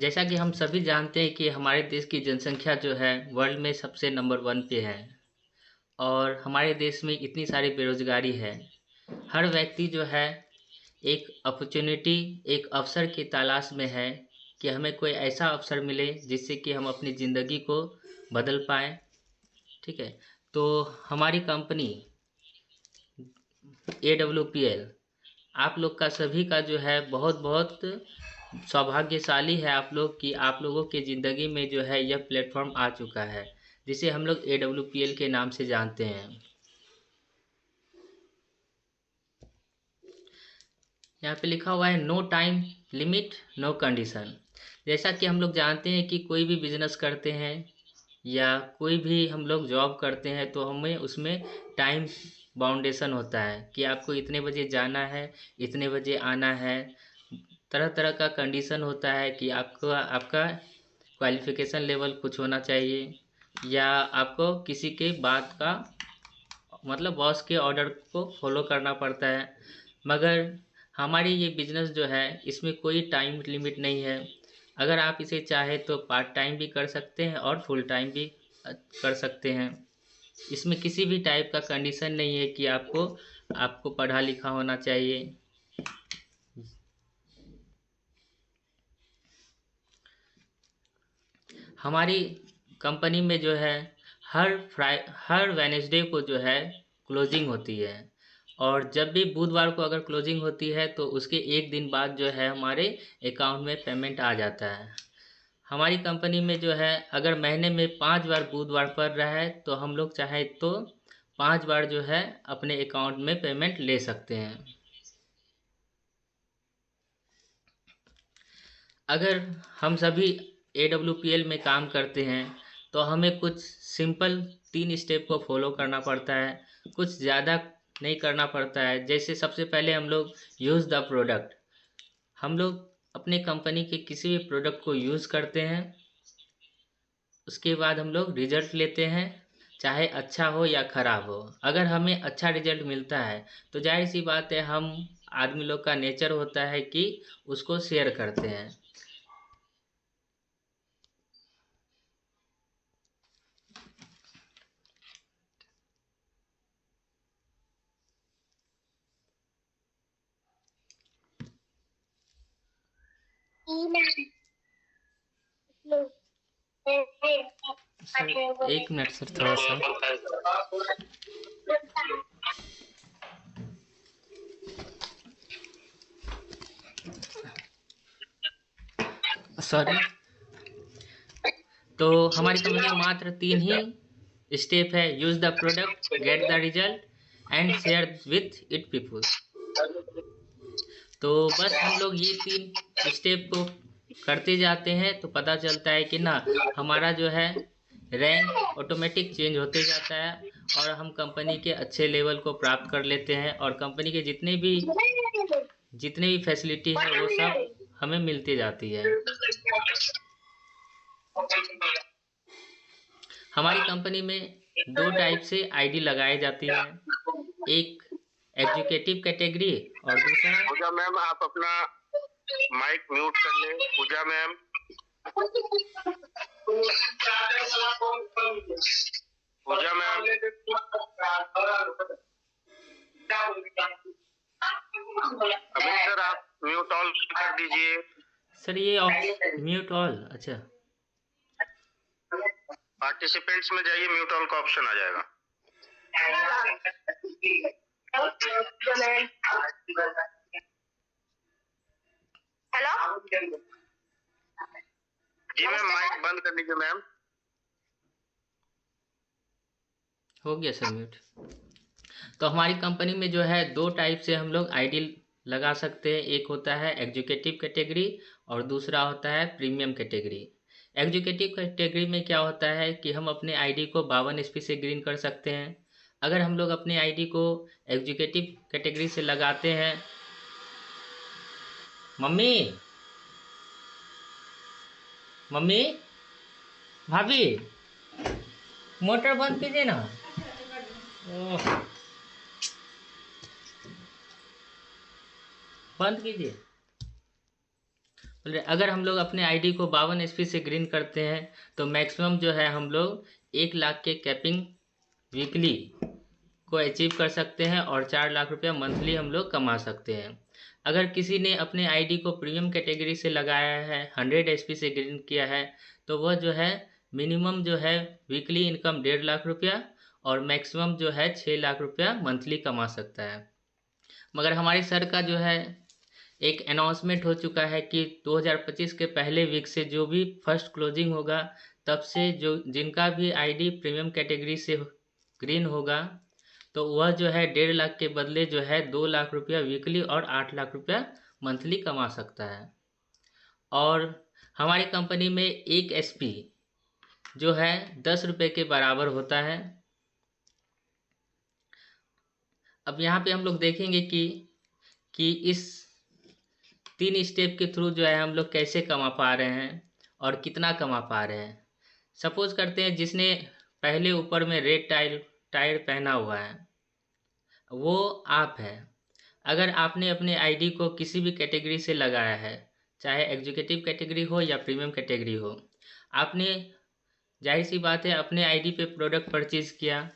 जैसा कि हम सभी जानते हैं कि हमारे देश की जनसंख्या जो है वर्ल्ड में सबसे नंबर 1 पे है और हमारे देश में इतनी सारी बेरोजगारी है। हर व्यक्ति जो है एक अपॉर्चुनिटी, एक अवसर की तलाश में है कि हमें कोई ऐसा अवसर मिले जिससे कि हम अपनी ज़िंदगी को बदल पाएँ। ठीक है, तो हमारी कंपनी AWPL आप लोग का सभी का जो है बहुत बहुत सौभाग्यशाली है आप लोग कि आप लोगों के ज़िंदगी में जो है यह प्लेटफॉर्म आ चुका है जिसे हम लोग AWPL के नाम से जानते हैं। यहाँ पे लिखा हुआ है no time limit no condition. जैसा कि हम लोग जानते हैं कि कोई भी बिजनेस करते हैं या कोई भी हम लोग जॉब करते हैं तो हमें उसमें टाइम बाउंडेशन होता है कि आपको इतने बजे जाना है, इतने बजे आना है। तरह तरह का कंडीशन होता है कि आपको आपका क्वालिफिकेशन लेवल कुछ होना चाहिए या आपको किसी के बात का मतलब बॉस के ऑर्डर को फॉलो करना पड़ता है। मगर हमारी ये बिजनेस जो है इसमें कोई टाइम लिमिट नहीं है। अगर आप इसे चाहे तो पार्ट टाइम भी कर सकते हैं और फुल टाइम भी कर सकते हैं। इसमें किसी भी टाइप का कंडीशन नहीं है कि आपको आपको पढ़ा लिखा होना चाहिए। हमारी कंपनी में जो है हर वेनेसडे को जो है क्लोजिंग होती है और जब भी बुधवार को अगर क्लोजिंग होती है तो उसके एक दिन बाद जो है हमारे अकाउंट में पेमेंट आ जाता है। हमारी कंपनी में जो है अगर महीने में 5 बार बुधवार पड़ रहा है तो हम लोग चाहे तो 5 बार जो है अपने अकाउंट में पेमेंट ले सकते हैं। अगर हम सभी AWPL में काम करते हैं तो हमें कुछ सिंपल 3 स्टेप को फॉलो करना पड़ता है, कुछ ज़्यादा नहीं करना पड़ता है। जैसे सबसे पहले हम लोग यूज़ द प्रोडक्ट, हम लोग अपने कंपनी के किसी भी प्रोडक्ट को यूज़ करते हैं, उसके बाद हम लोग रिजल्ट लेते हैं, चाहे अच्छा हो या ख़राब हो। अगर हमें अच्छा रिजल्ट मिलता है तो जाहिर सी बात है हम आदमी लोग का नेचर होता है कि उसको शेयर करते हैं। सर 1 मिनट सर, थोड़ा सा सॉरी। तो हमारी कंपनी में मात्र 3 ही स्टेप है, use the product, get the result and share with it people. तो बस हम लोग ये 3 स्टेप को करते जाते हैं तो पता चलता है कि ना हमारा जो है रैंक ऑटोमेटिक चेंज होते जाता है और हम कंपनी के अच्छे लेवल को प्राप्त कर लेते हैं और कंपनी के जितने भी फैसिलिटी है वो सब हमें मिलती जाती है। हमारी कंपनी में 2 टाइप से आईडी लगाई जाती है, एक एग्जीक्यूटिव कैटेगरी और दूसरा। पूजा मैम आप अपना माइक म्यूट कर ले। पूजा मैम, पूजा मैम, अमित सर आप म्यूट ऑल कर दीजिए। सर ये ऑफ म्यूट ऑल, अच्छा पार्टिसिपेंट्स में जाइए, म्यूट ऑल का ऑप्शन आ जाएगा। हेलो जी मैम, माइक बंद कर लीजिए मैम। हो गया सर म्यूट। तो हमारी कंपनी में जो है 2 टाइप से हम लोग आईडी लगा सकते हैं, एक होता है एग्जीक्यूटिव कैटेगरी और दूसरा होता है प्रीमियम कैटेगरी। एग्जीक्यूटिव कैटेगरी में क्या होता है कि हम अपने आईडी को 52 SP से ग्रीन कर सकते हैं। अगर हम लोग अपने आईडी को एग्जीक्यूटिव कैटेगरी से लगाते हैं, मम्मी मम्मी भाभी मोटर बंद कीजिए ना। ओह, बंद कीजिए। अगर हम लोग अपने आईडी को 52 SP से ग्रीन करते हैं तो मैक्सिमम जो है हम लोग 1 लाख के कैपिंग वीकली को अचीव कर सकते हैं और 4 लाख रुपया मंथली हम लोग कमा सकते हैं। अगर किसी ने अपने आईडी को प्रीमियम कैटेगरी से लगाया है, 100 SP से ग्रीन किया है, तो वह जो है मिनिमम जो है वीकली इनकम 1.5 लाख रुपया और मैक्सिमम जो है 6 लाख रुपया मंथली कमा सकता है। मगर हमारे सर का जो है एक अनाउंसमेंट हो चुका है कि 2025 के पहले वीक से जो भी फर्स्ट क्लोजिंग होगा, तब से जो जिनका भी आईडी प्रीमियम कैटेगरी से ग्रीन होगा, तो वह जो है 1.5 लाख के बदले जो है 2 लाख रुपया वीकली और 8 लाख रुपया मंथली कमा सकता है। और हमारी कंपनी में एक SP जो है 10 रुपये के बराबर होता है। अब यहाँ पे हम लोग देखेंगे कि इस 3 स्टेप के थ्रू जो है हम लोग कैसे कमा पा रहे हैं और कितना कमा पा रहे हैं। सपोज करते हैं जिसने पहले ऊपर में रेड टायर पहना हुआ है वो आप है। अगर आपने अपने आईडी को किसी भी कैटेगरी से लगाया है, चाहे एग्जीक्यूटिव कैटेगरी हो या प्रीमियम कैटेगरी हो, आपने जाहिर सी बात है अपने आईडी पे प्रोडक्ट परचेज़ किया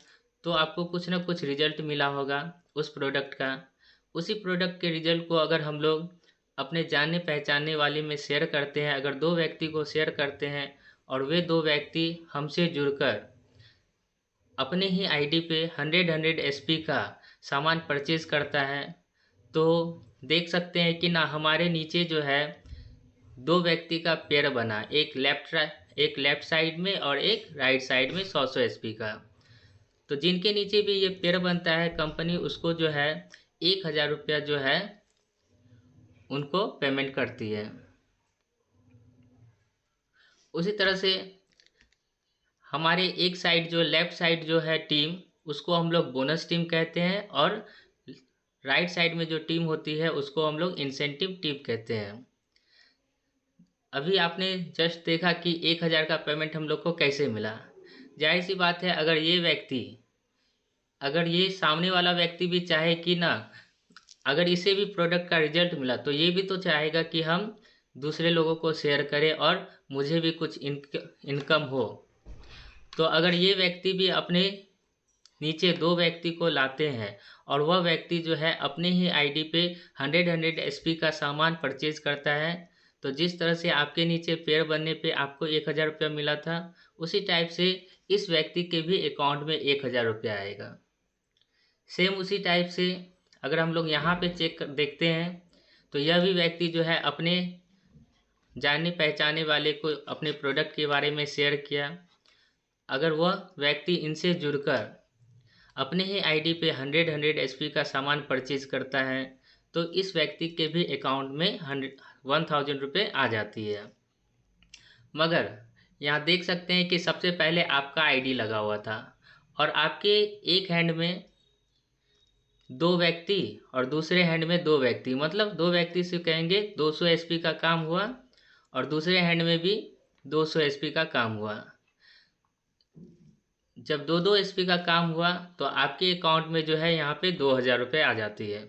तो आपको कुछ ना कुछ रिजल्ट मिला होगा उस प्रोडक्ट का। उसी प्रोडक्ट के रिजल्ट को अगर हम लोग अपने जानने पहचानने वाले में शेयर करते हैं, अगर 2 व्यक्ति को शेयर करते हैं और वे 2 व्यक्ति हमसे जुड़कर अपने ही आईडी पे 100 SP का सामान परचेज करता है, तो देख सकते हैं कि ना हमारे नीचे जो है 2 व्यक्ति का पेयर बना, एक लेफ्ट साइड में और एक राइट साइड में 100 SP का। तो जिनके नीचे भी ये पेयर बनता है, कंपनी उसको जो है 1,000 रुपया जो है उनको पेमेंट करती है। उसी तरह से हमारे एक साइड जो लेफ्ट साइड जो है टीम, उसको हम लोग बोनस टीम कहते हैं और राइट साइड में जो टीम होती है उसको हम लोग इंसेंटिव टीम कहते हैं। अभी आपने जस्ट देखा कि 1,000 का पेमेंट हम लोग को कैसे मिला। जाहिर सी बात है अगर ये सामने वाला व्यक्ति भी चाहे कि ना, अगर इसे भी प्रोडक्ट का रिजल्ट मिला तो ये भी तो चाहेगा कि हम दूसरे लोगों को शेयर करें और मुझे भी कुछ इनकम हो। तो अगर ये व्यक्ति भी अपने नीचे 2 व्यक्ति को लाते हैं और वह व्यक्ति जो है अपने ही आईडी पे 100 SP का सामान परचेज करता है, तो जिस तरह से आपके नीचे पेयर बनने पे आपको 1,000 रुपया मिला था, उसी टाइप से इस व्यक्ति के भी अकाउंट में 1,000 रुपया आएगा। सेम उसी टाइप से अगर हम लोग यहाँ पे देखते हैं तो यह भी व्यक्ति जो है अपने जानने पहचाने वाले को अपने प्रोडक्ट के बारे में शेयर किया। अगर वह व्यक्ति इनसे जुड़कर अपने ही आईडी पे 100 SP का सामान परचेज करता है, तो इस व्यक्ति के भी अकाउंट में 1,000 रुपये आ जाती है। मगर यहाँ देख सकते हैं कि सबसे पहले आपका आईडी लगा हुआ था और आपके एक हैंड में 2 व्यक्ति और दूसरे हैंड में 2 व्यक्ति, मतलब 2 व्यक्ति से कहेंगे 200 SP का काम हुआ और दूसरे हैंड में भी 200 SP का काम हुआ। जब 2-2 SP का काम हुआ तो आपके अकाउंट में जो है यहाँ पे 2,000 रुपये आ जाती है।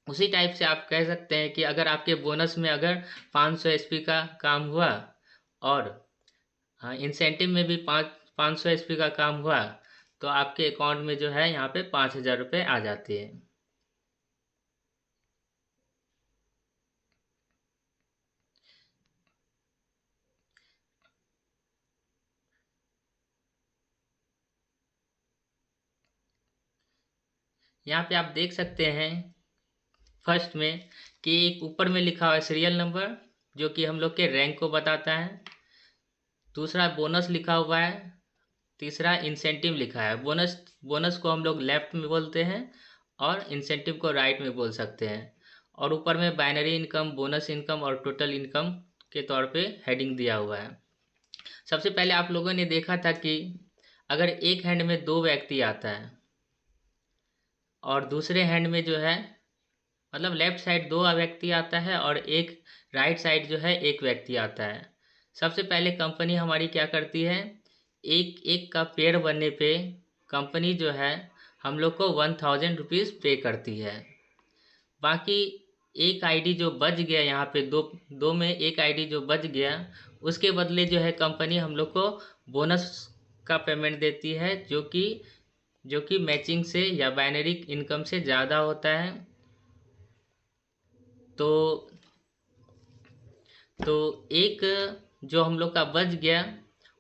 उसी टाइप से आप कह सकते हैं कि अगर आपके बोनस में अगर 500 SP का काम हुआ और इंसेंटिव में भी 500 SP का काम हुआ, तो आपके अकाउंट में जो है यहाँ पे 5,000 रुपये आ जाते हैं। यहाँ पे आप देख सकते हैं फर्स्ट में कि एक ऊपर में लिखा हुआ है सीरियल नंबर, जो कि हम लोग के रैंक को बताता है। दूसरा बोनस लिखा हुआ है। तीसरा इंसेंटिव लिखा है। बोनस को हम लोग लेफ्ट में बोलते हैं और इंसेंटिव को राइट में बोल सकते हैं। और ऊपर में बाइनरी इनकम, बोनस इनकम और टोटल इनकम के तौर पे हेडिंग दिया हुआ है। सबसे पहले आप लोगों ने देखा था कि अगर एक हैंड में 2 व्यक्ति आता है और दूसरे हैंड में जो है, मतलब लेफ्ट साइड 2 व्यक्ति आता है और एक राइट साइड जो है 1 व्यक्ति आता है। सबसे पहले कंपनी हमारी क्या करती है, एक एक का पेयर बनने पे कंपनी जो है हम लोग को 1,000 रुपीज़ पे करती है। बाकी एक आईडी जो बच गया यहाँ पे, दो दो में एक आईडी जो बच गया, उसके बदले जो है कंपनी हम लोग को बोनस का पेमेंट देती है, जो कि मैचिंग से या बाइनरी इनकम से ज़्यादा होता है। तो तो एक जो हम लोग का बच गया,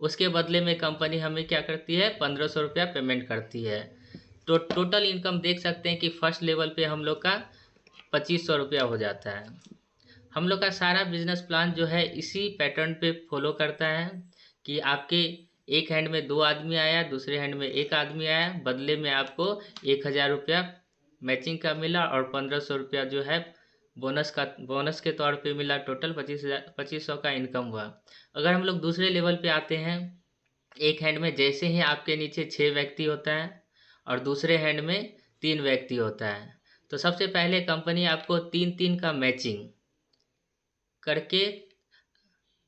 उसके बदले में कंपनी हमें क्या करती है, 1500 रुपया पेमेंट करती है। तो टोटल इनकम देख सकते हैं कि फर्स्ट लेवल पे हम लोग का 2500 रुपया हो जाता है। हम लोग का सारा बिजनेस प्लान जो है इसी पैटर्न पे फॉलो करता है कि आपके एक हैंड में 2 आदमी आया, दूसरे हैंड में एक आदमी आया, बदले में आपको 1000 रुपया मैचिंग का मिला और 1500 रुपया जो है बोनस के तौर पे मिला। टोटल 2500 का इनकम हुआ। अगर हम लोग दूसरे लेवल पे आते हैं, एक हैंड में जैसे ही आपके नीचे 6 व्यक्ति होता है और दूसरे हैंड में 3 व्यक्ति होता है, तो सबसे पहले कंपनी आपको 3-3 का मैचिंग करके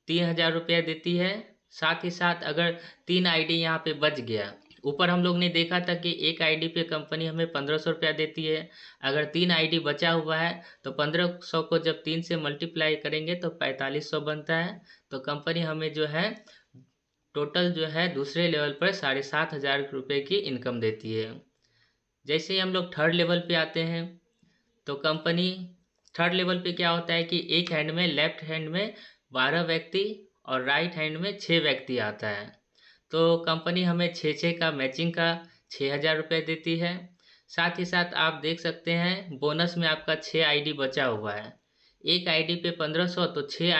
3000 रुपया देती है। साथ ही साथ अगर 3 आईडी यहाँ पे बच गया, ऊपर हम लोग ने देखा था कि एक आईडी पे कंपनी हमें 1500 रुपया देती है। अगर 3 आईडी बचा हुआ है तो 1500 को जब 3 से मल्टीप्लाई करेंगे तो 4500 बनता है। तो कंपनी हमें जो है टोटल जो है दूसरे लेवल पर 7500 रुपये की इनकम देती है। जैसे ही हम लोग थर्ड लेवल पे आते हैं, तो कंपनी थर्ड लेवल पे क्या होता है कि एक हैंड में, लेफ्ट हैंड में 12 व्यक्ति और राइट हैंड में 6 व्यक्ति आता है। तो कंपनी हमें 6-6 का मैचिंग का 6000 रुपये देती है। साथ ही साथ आप देख सकते हैं बोनस में आपका 6 आईडी बचा हुआ है। एक आईडी पे 1500, तो 6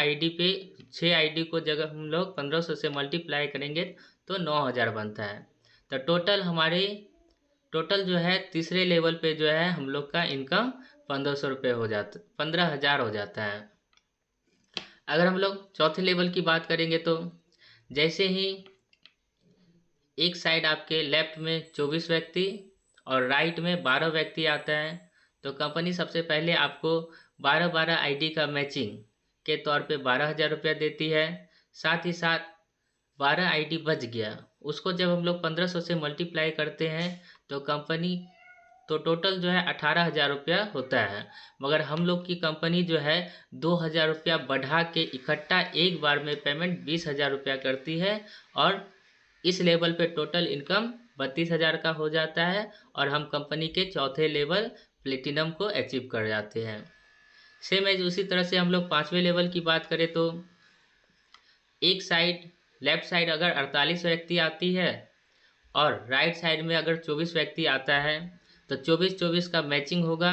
आईडी को जगह हम लोग 1500 से मल्टीप्लाई करेंगे तो 9000 बनता है। तो टोटल जो है तीसरे लेवल पे जो है हम लोग का इनकम 15,000 हो जाता है। अगर हम लोग चौथे लेवल की बात करेंगे, तो जैसे ही एक साइड आपके लेफ्ट में 24 व्यक्ति और राइट में 12 व्यक्ति आता है, तो कंपनी सबसे पहले आपको 12-12 आईडी का मैचिंग के तौर पे 12,000 रुपया देती है। साथ ही साथ 12 आईडी बच गया, उसको जब हम लोग 1500 से मल्टीप्लाई करते हैं तो टोटल जो है 18,000 रुपया होता है। मगर हम लोग की कंपनी जो है 2,000 रुपया बढ़ा के इकट्ठा एक बार में पेमेंट 20,000 रुपया करती है और इस लेवल पे टोटल इनकम 32,000 का हो जाता है और हम कंपनी के चौथे लेवल प्लेटिनम को अचीव कर जाते हैं। सेम एज उसी तरह से हम लोग पाँचवें लेवल की बात करें, तो एक साइड, लेफ्ट साइड अगर 48 व्यक्ति आती है और राइट साइड में अगर 24 व्यक्ति आता है, तो 24-24 का मैचिंग होगा।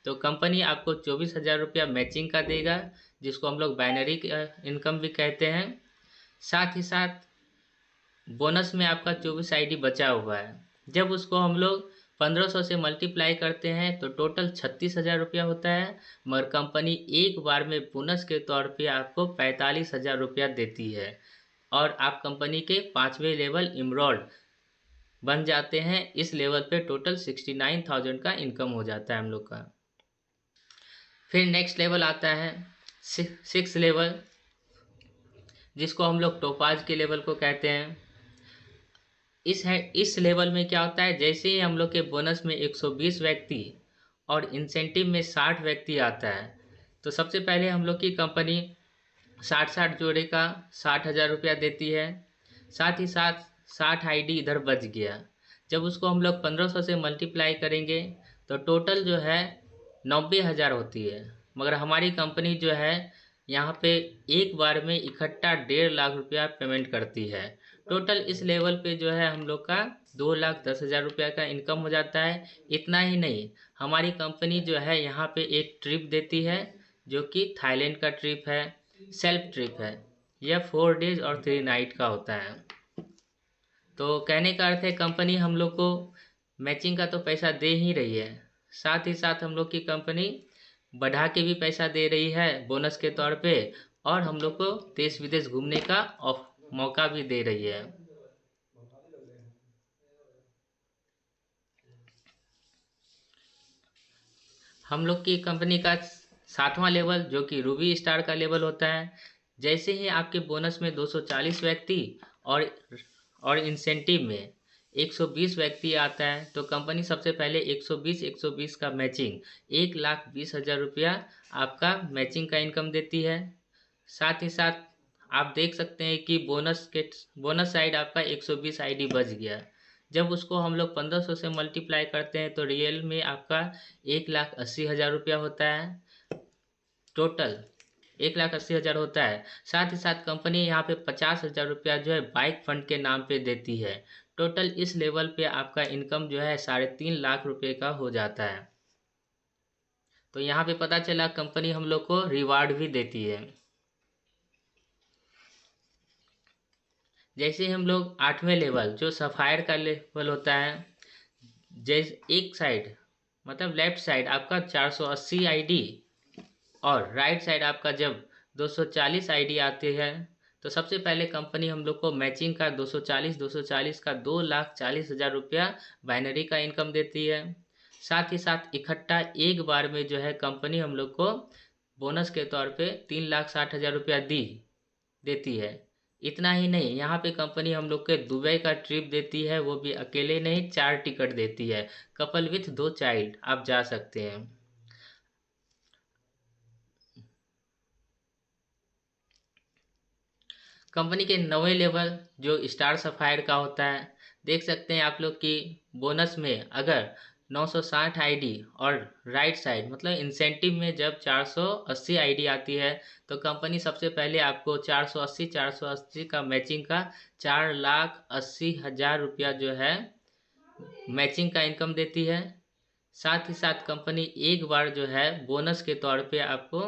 तो कंपनी आपको 24,000 रुपया मैचिंग का देगा, जिसको हम लोग बाइनरी इनकम भी कहते हैं। साथ ही साथ बोनस में आपका 24 आईडी बचा हुआ है, जब उसको हम लोग 1500 से मल्टीप्लाई करते हैं तो टोटल 36,000 रुपया होता है। मगर कंपनी एक बार में बोनस के तौर पे आपको 45,000 रुपया देती है और आप कंपनी के पाँचवें लेवल इमरोल्ड बन जाते हैं। इस लेवल पे टोटल 69,000 का इनकम हो जाता है हम लोग का। फिर नेक्स्ट लेवल आता है 6 लेवल, जिसको हम लोग टोपाज के लेवल को कहते हैं। इस लेवल में क्या होता है, जैसे ही हम लोग के बोनस में 120 व्यक्ति और इंसेंटिव में 60 व्यक्ति आता है, तो सबसे पहले हम लोग की कंपनी 60-60 जोड़े का 60,000 रुपया देती है। साथ ही साथ 60 आईडी इधर बच गया, जब उसको हम लोग 1500 से मल्टीप्लाई करेंगे तो टोटल जो है 90,000 होती है। मगर हमारी कंपनी जो है यहाँ पे एक बार में इकट्ठा 1.5 लाख रुपया पेमेंट करती है। टोटल इस लेवल पे जो है हम लोग का 2,10,000 रुपया का इनकम हो जाता है। इतना ही नहीं, हमारी कंपनी जो है यहाँ पे एक ट्रिप देती है, जो कि थाईलैंड का ट्रिप है, सेल्फ ट्रिप है। यह 4 डेज और 3 नाइट का होता है। तो कहने का अर्थ है कंपनी हम लोग को मैचिंग का तो पैसा दे ही रही है, साथ ही साथ हम लोग की कंपनी बढ़ा के भी पैसा दे रही है बोनस के तौर पे, और हम लोग को देश विदेश घूमने का मौका भी दे रही है। हम लोग की कंपनी का 7वां लेवल, जो कि रूबी स्टार का लेवल होता है, जैसे ही आपके बोनस में 240 व्यक्ति और इंसेंटिव में 120 व्यक्ति आता है तो कंपनी सबसे पहले 120 का मैचिंग 1,20,000 रुपया आपका मैचिंग का इनकम देती है। साथ ही साथ आप देख सकते हैं कि बोनस साइड आपका 120 आईडी बच गया। जब उसको हम लोग 1500 से मल्टीप्लाई करते हैं तो रियल में आपका 1,80,000 रुपया होता है। टोटल 1,80,000 होता है। साथ ही साथ कंपनी यहाँ पे 50,000 रुपया जो है बाइक फंड के नाम पे देती है। टोटल इस लेवल पे आपका इनकम जो है 3.5 लाख रुपए का हो जाता है। तो यहाँ पे पता चला कंपनी हम लोग को रिवार्ड भी देती है। जैसे हम लोग 8वें लेवल जो सफायर का लेवल होता है, जैसे एक साइड मतलब लेफ्ट साइड आपका 480 आईडी और राइट साइड आपका जब 240 आईडी आती है तो सबसे पहले कंपनी हम लोग को मैचिंग का 240 का 2,40,000 रुपया बाइनरी का इनकम देती है। साथ ही साथ इकट्ठा एक बार में जो है कंपनी हम लोग को बोनस के तौर पे 3,60,000 रुपया देती है। इतना ही नहीं, यहाँ पे कंपनी हम लोग के दुबई का ट्रिप देती है, वो भी अकेले नहीं 4 टिकट देती है। कपल विथ 2 चाइल्ड आप जा सकते हैं। कंपनी के 9वें लेवल जो स्टार सफायर का होता है, देख सकते हैं आप लोग कि बोनस में अगर 960 आईडी और राइट साइड मतलब इंसेंटिव में जब 480 आईडी आती है तो कंपनी सबसे पहले आपको 480 का मैचिंग का 4,80,000 रुपया जो है मैचिंग का इनकम देती है। साथ ही साथ कंपनी एक बार जो है बोनस के तौर पे आपको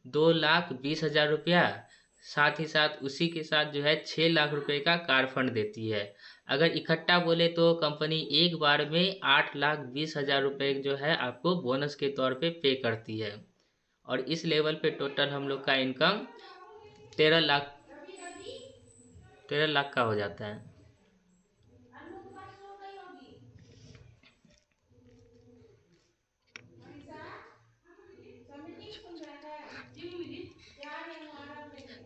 2,20,000 रुपया, साथ ही साथ उसी के साथ जो है 6 लाख रुपए का कार फंड देती है। अगर इकट्ठा बोले तो कंपनी एक बार में 8,20,000 रुपये जो है आपको बोनस के तौर पे करती है। और इस लेवल पे टोटल हम लोग का इनकम 13 लाख 13 लाख का हो जाता है।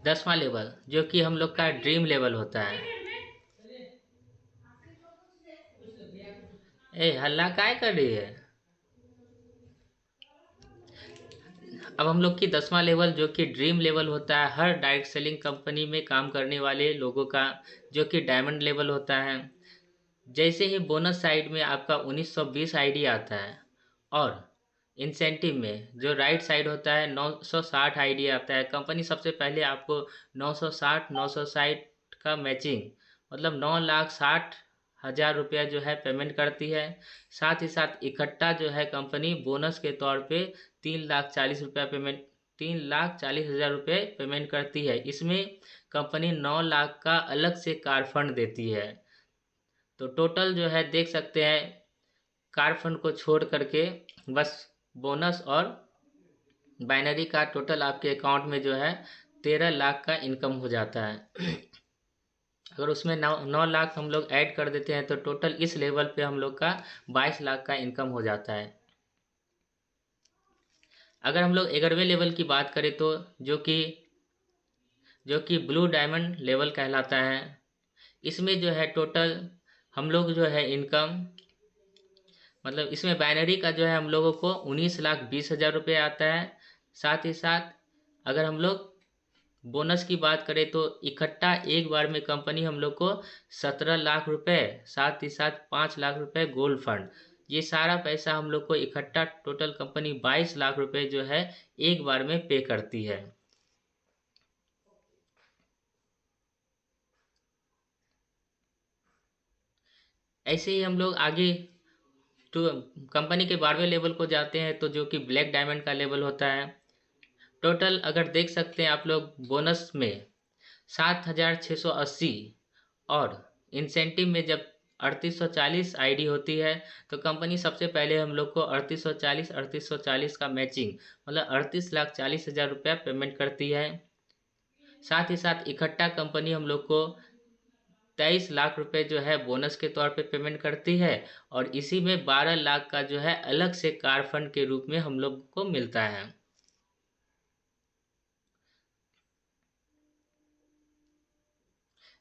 दसवां लेवल जो कि हम लोग का ड्रीम लेवल होता है। ए हल्ला काय कर रही है। अब हम लोग की 10वां लेवल जो कि ड्रीम लेवल होता है हर डायरेक्ट सेलिंग कंपनी में काम करने वाले लोगों का, जो कि डायमंड लेवल होता है। जैसे ही बोनस साइड में आपका 1920 आईडी आता है और इंसेंटिव में जो राइट साइड होता है 960 आईडी आता है, कंपनी सबसे पहले आपको 960 का मैचिंग मतलब 9,60,000 रुपया जो है पेमेंट करती है। साथ ही साथ इकट्ठा जो है कंपनी बोनस के तौर पे 3,40,000 रुपये पेमेंट करती है। इसमें कंपनी 9 लाख का अलग से कार फंड देती है। तो टोटल जो है देख सकते हैं कार फंड को छोड़ करके बस बोनस और बाइनरी का टोटल आपके अकाउंट में जो है 13 लाख का इनकम हो जाता है। अगर उसमें 9 लाख हम लोग ऐड कर देते हैं तो टोटल इस लेवल पे हम लोग का 22 लाख का इनकम हो जाता है। अगर हम लोग 11वें लेवल की बात करें तो जो कि ब्लू डायमंड लेवल कहलाता है, इसमें जो है टोटल हम लोग जो है इनकम मतलब इसमें बाइनरी का जो है हम लोगों को 19,20,000 रुपये आता है। साथ ही साथ अगर हम लोग बोनस की बात करें तो इकट्ठा एक बार में कंपनी हम लोग को 17 लाख रुपए, साथ ही साथ 5 लाख रुपए गोल्ड फंड, ये सारा पैसा हम लोग को इकट्ठा टोटल कंपनी 22 लाख रुपए जो है एक बार में पे करती है। ऐसे ही हम लोग आगे तो कंपनी के 12वें लेवल को जाते हैं तो जो कि ब्लैक डायमंड का लेवल होता है। टोटल अगर देख सकते हैं आप लोग बोनस में 7,680 और इंसेंटिव में जब 3840 आईडी होती है तो कंपनी सबसे पहले हम लोग को 3840 का मैचिंग मतलब 38,40,000 रुपया पेमेंट करती है। साथ ही साथ इकट्ठा कंपनी हम लोग को 23 लाख रुपए जो है बोनस के तौर पे पेमेंट करती है और इसी में 12 लाख का जो है अलग से कार फंड के रूप में हम लोग को मिलता है।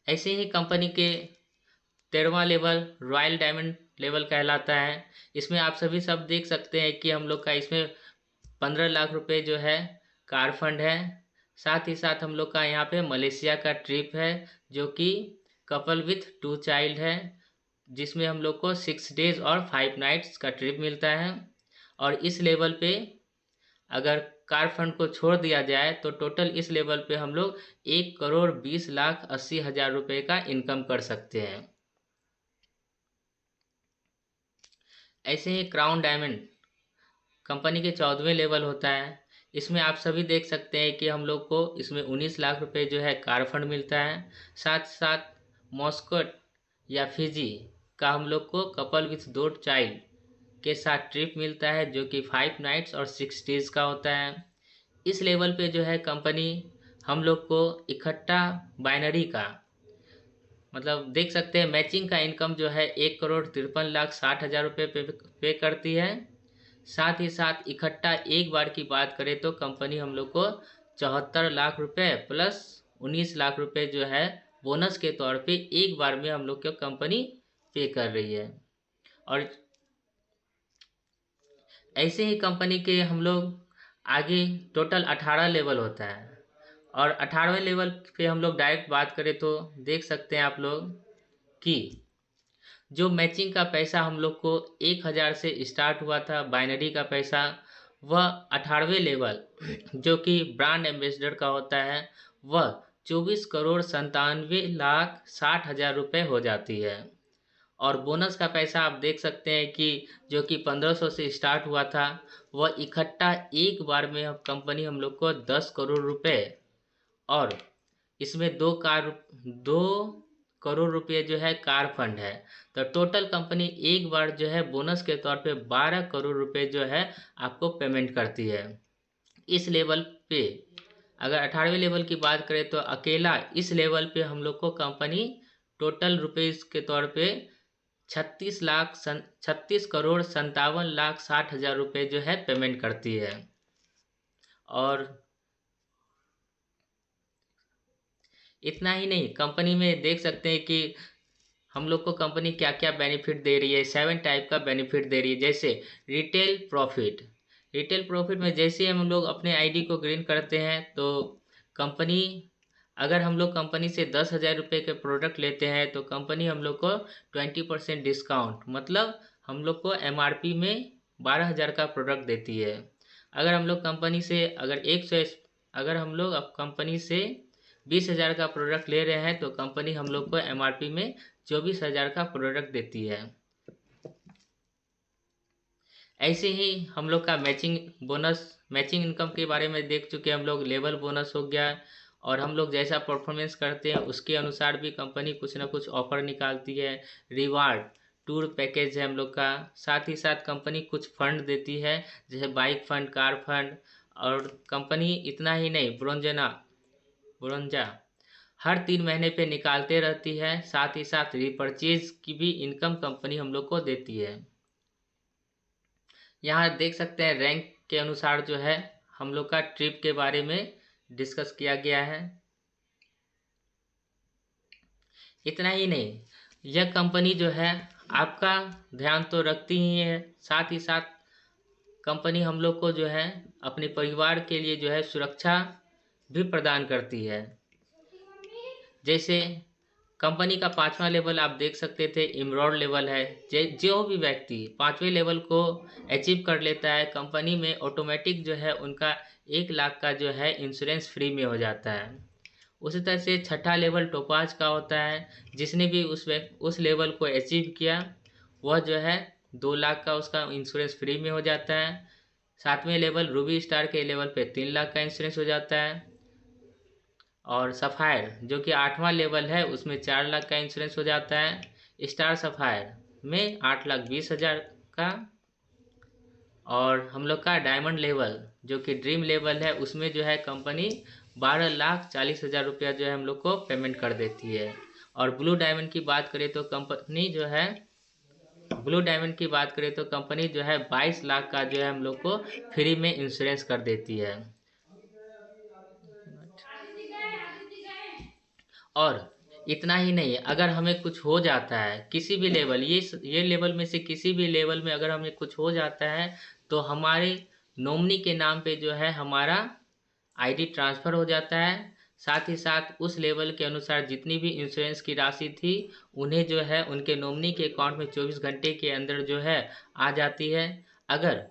ऐसे ही कंपनी के 13वां लेवल रॉयल डायमंड लेवल कहलाता है। इसमें आप सभी सब देख सकते हैं कि हम लोग का इसमें 15 लाख रुपए जो है कार फंड है। साथ ही साथ हम लोग का यहाँ पे मलेशिया का ट्रिप है जो कि कपल विथ 2 चाइल्ड है, जिसमें हम लोग को 6 डेज और 5 नाइट्स का ट्रिप मिलता है। और इस लेवल पे अगर कार फंड को छोड़ दिया जाए तो टोटल इस लेवल पे हम लोग 1,20,80,000 रुपये का इनकम कर सकते हैं। ऐसे ही क्राउन डायमंड कंपनी के 14वें लेवल होता है। इसमें आप सभी देख सकते हैं कि हम लोग को इसमें 19 लाख रुपए जो है कार फंड मिलता है। साथ साथ मॉस्कोट या फिजी का हम लोग को कपल विथ 2 चाइल्ड के साथ ट्रिप मिलता है जो कि 5 नाइट्स और 6 डेज का होता है। इस लेवल पे जो है कंपनी हम लोग को इकट्ठा बाइनरी का मतलब देख सकते हैं मैचिंग का इनकम जो है 1,53,60,000 रुपये पे करती है। साथ ही साथ इकट्ठा एक बार की बात करें तो कंपनी हम लोग को 74 लाख रुपए प्लस 19 लाख रुपए जो है बोनस के तौर पे एक बार में हम लोग को कंपनी पे कर रही है। और ऐसे ही कंपनी के हम लोग आगे टोटल 18 लेवल होता है। और 18वें लेवल पे हम लोग डायरेक्ट बात करें तो देख सकते हैं आप लोग कि जो मैचिंग का पैसा हम लोग को 1,000 से स्टार्ट हुआ था बाइनरी का पैसा, वह 18वें लेवल जो कि ब्रांड एम्बेसडर का होता है वह 24,97,60,000 रुपये हो जाती है। और बोनस का पैसा आप देख सकते हैं कि जो कि 1500 से स्टार्ट हुआ था वह इकट्ठा एक बार में कंपनी हम लोग को 10 करोड़ रुपए और इसमें 2 करोड़ रुपये जो है कार फंड है। तो टोटल कंपनी एक बार जो है बोनस के तौर पे 12 करोड़ रुपए जो है आपको पेमेंट करती है। इस लेवल पे अगर 18वें लेवल की बात करें तो अकेला इस लेवल पे हम लोग को कंपनी टोटल रुपीज़ के तौर पे 36,57,60,000 रुपये जो है पेमेंट करती है। और इतना ही नहीं, कंपनी में देख सकते हैं कि हम लोग को कंपनी क्या क्या बेनिफिट दे रही है। 7 टाइप का बेनिफिट दे रही है। जैसे रिटेल प्रॉफिट, रिटेल प्रॉफिट में जैसे हम लोग अपने आईडी को ग्रीन करते हैं तो कंपनी अगर हम लोग कंपनी से 10,000 रुपये के प्रोडक्ट लेते हैं तो कंपनी हम लोग को 20% डिस्काउंट मतलब हम लोग को एमआरपी में 12,000 का प्रोडक्ट देती है। अगर हम लोग कंपनी से अगर हम लोग अब कंपनी से 20,000 का प्रोडक्ट ले रहे हैं तो कंपनी हम लोग को एमआरपी में 24,000 का प्रोडक्ट देती है। ऐसे ही हम लोग का मैचिंग इनकम के बारे में देख चुके हम लोग। लेवल बोनस हो गया और हम लोग जैसा परफॉर्मेंस करते हैं उसके अनुसार भी कंपनी कुछ ना कुछ ऑफर निकालती है। रिवार्ड टूर पैकेज है हम लोग का। साथ ही साथ कंपनी कुछ फंड देती है जैसे बाइक फंड, कार फंड। और कंपनी इतना ही नहीं, ब्रोंजा हर 3 महीने पे निकालते रहती है। साथ ही साथ रिपर्चेज की भी इनकम कंपनी हम लोग को देती है। यहाँ देख सकते हैं रैंक के अनुसार जो है हम लोग का ट्रिप के बारे में डिस्कस किया गया है। इतना ही नहीं, यह कंपनी जो है आपका ध्यान तो रखती ही है, साथ ही साथ कंपनी हम लोग को जो है अपने परिवार के लिए जो है सुरक्षा भी प्रदान करती है। जैसे कंपनी का 5वां लेवल आप देख सकते थे इमरॉड लेवल है। जो भी व्यक्ति 5वें लेवल को अचीव कर लेता है कंपनी में ऑटोमेटिक जो है उनका 1 लाख का जो है इंश्योरेंस फ्री में हो जाता है। उसी तरह से 6ठा लेवल टोपाज का होता है। जिसने भी उस लेवल को अचीव किया वह जो है 2 लाख का उसका इंश्योरेंस फ्री में हो जाता है। 7वें लेवल रूबी स्टार के लेवल पे 3 लाख का इंश्योरेंस हो जाता है। और सफ़ायर जो कि 8वां लेवल है उसमें 4 लाख का इंश्योरेंस हो जाता है। स्टार सफ़ायर में 8,20,000 का। और हम लोग का डायमंड लेवल जो कि ड्रीम लेवल है उसमें जो है कंपनी 12,40,000 रुपया जो है हम लोग को पेमेंट कर देती है। और ब्लू डायमंड की बात करें तो कंपनी जो है 22 लाख का जो है हम लोग को फ्री में इंश्योरेंस कर देती है। और इतना ही नहीं, अगर हमें कुछ हो जाता है किसी भी लेवल, ये लेवल में से किसी भी लेवल में अगर हमें कुछ हो जाता है तो हमारे नॉमिनी के नाम पे जो है हमारा आईडी ट्रांसफ़र हो जाता है। साथ ही साथ उस लेवल के अनुसार जितनी भी इंश्योरेंस की राशि थी उन्हें जो है उनके नॉमिनी के अकाउंट में 24 घंटे के अंदर जो है आ जाती है। अगर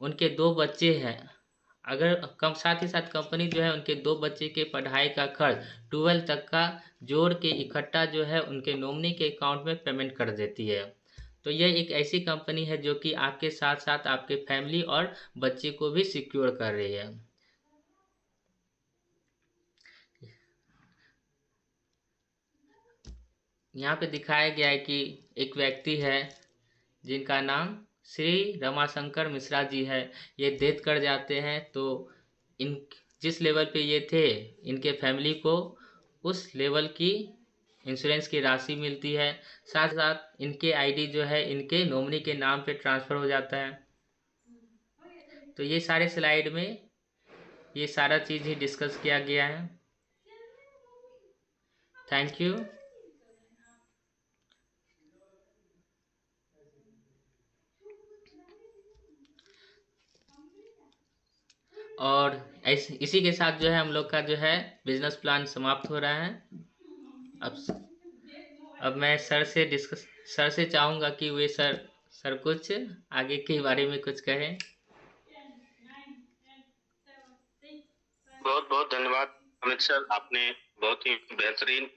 उनके 2 बच्चे हैं, अगर कम साथ ही साथ कंपनी जो है उनके 2 बच्चे के पढ़ाई का खर्च 12 तक का जोड़ के इकट्ठा जो है उनके नॉमिनी के अकाउंट में पेमेंट कर देती है। तो यह एक ऐसी कंपनी है जो कि आपके साथ साथ आपके फैमिली और बच्चे को भी सिक्योर कर रही है। यहाँ पे दिखाया गया है कि एक व्यक्ति है जिनका नाम श्री रमाशंकर मिश्रा जी है। ये डेथ कर जाते हैं तो इन जिस लेवल पे ये थे इनके फैमिली को उस लेवल की इंश्योरेंस की राशि मिलती है। साथ साथ इनके आईडी जो है इनके नॉमिनी के नाम पे ट्रांसफ़र हो जाता है। तो ये सारे स्लाइड में ये सारा चीज़ ही डिस्कस किया गया है। Thank you. और इसी के साथ जो है हम लोग का जो है बिजनेस प्लान समाप्त हो रहा है। अब मैं सर से चाहूँगा कि वे सर कुछ आगे के बारे में कुछ कहें। बहुत बहुत धन्यवाद अमित सर, आपने बहुत ही बेहतरीन